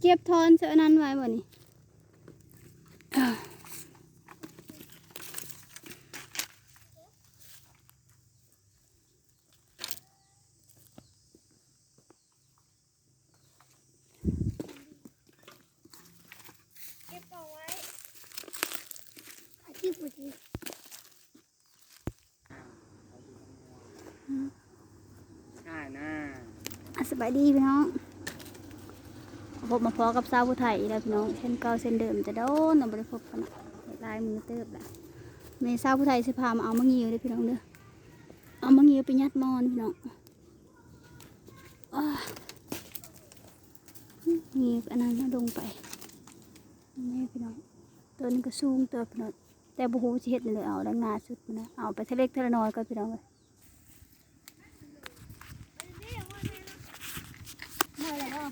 ก็บทอนเสื้อนั้นไว้บ่นี่เก็บเอาไว้ที่ปุถุใช่นะสบายดีพี่น้องผมมาพอกับสาวผู้ไทยแล้วพี่น้องเส้นเก่าเส้นเดิมจะโดนเราบริพบกันลายมือเติบแหละในสาวผู้ไทยสิพามาเอามะงิวเลยพี่น้องเด้อเอามะงิวไปยัดมอนพี่น้องงิวอันนั้นลงไปนี่พี่น้องตัวนี้ก็สูงตัวพี่น้องแต่บุหูสิเห็ดเลยเอาแล้วงาสุดนะเอาไปทะเล็กทะเลน้อยก็พี่น้องเลยได้แล้ว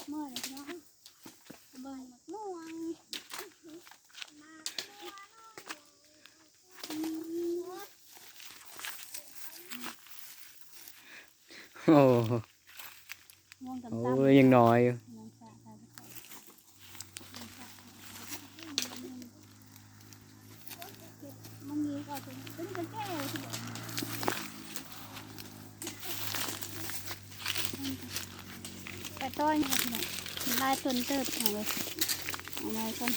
เมื่อไรเนาะใบมะม่วงโอ้โหยังน้อยอยู่มันมีก็เป็นแก้วที่บอกไปต้อยนี่นะลายต้นเติบเอาไว้เอาไว้กัน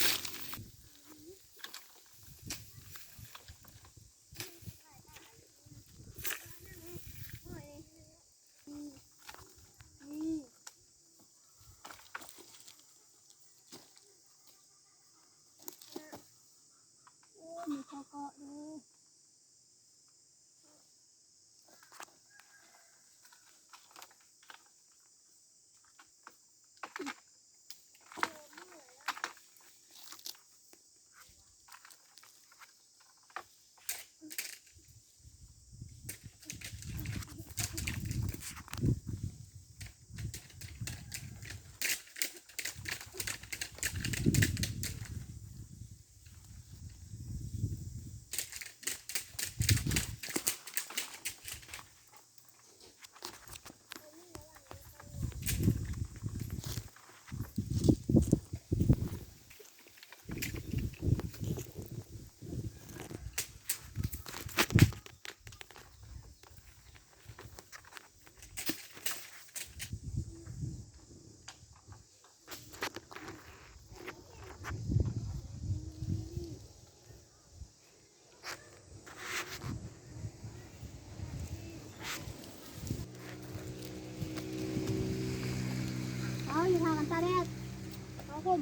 มีข้าวเกาะด้วยเอาอยู่ทางกันตาแรกเอาผม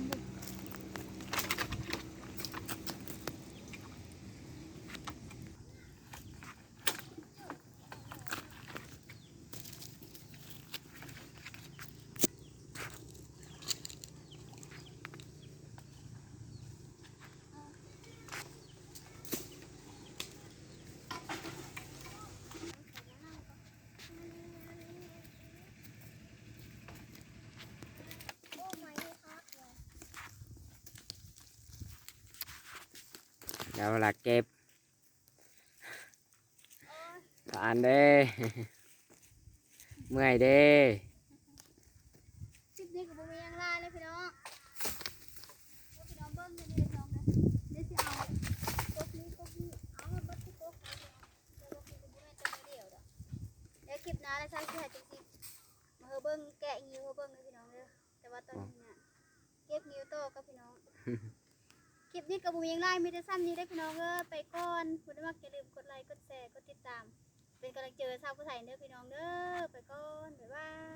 เดี๋ยวเวลาเก็บผ่านเด้ เมื่อยเด้ คลิปนี้กับผมยังไล่เลยพี่น้องพี่น้องเบิ้งเลยพี่น้องเลยเดี๋ยวจะเอาก๊กนี้เอามาเบิ้งที่ก๊กเดี๋ยวก๊กนี้กับผมจะไม่เดี่ยวดอกเดี๋ยวคลิปหน้าแล้วใช้ที่หาจังสิมาเบิ้งแกะงิ้วเบิ้งเลยพี่น้องเลยแต่ว่าตอนนี้เนี่ยเก็บงิ้วโตกับพี่น้องคลิปนี้กับผมยังไล่มีแต่ซ้ำนี้ได้พี่น้องไปก่อนคุณได้มากอย่าลืมกดไลค์กดแชร์กดติดตามเป็นกำลังใจให้ชาวผู้ไทยเด้อพี่น้องเด้อไปก่อนบ๊ายบาย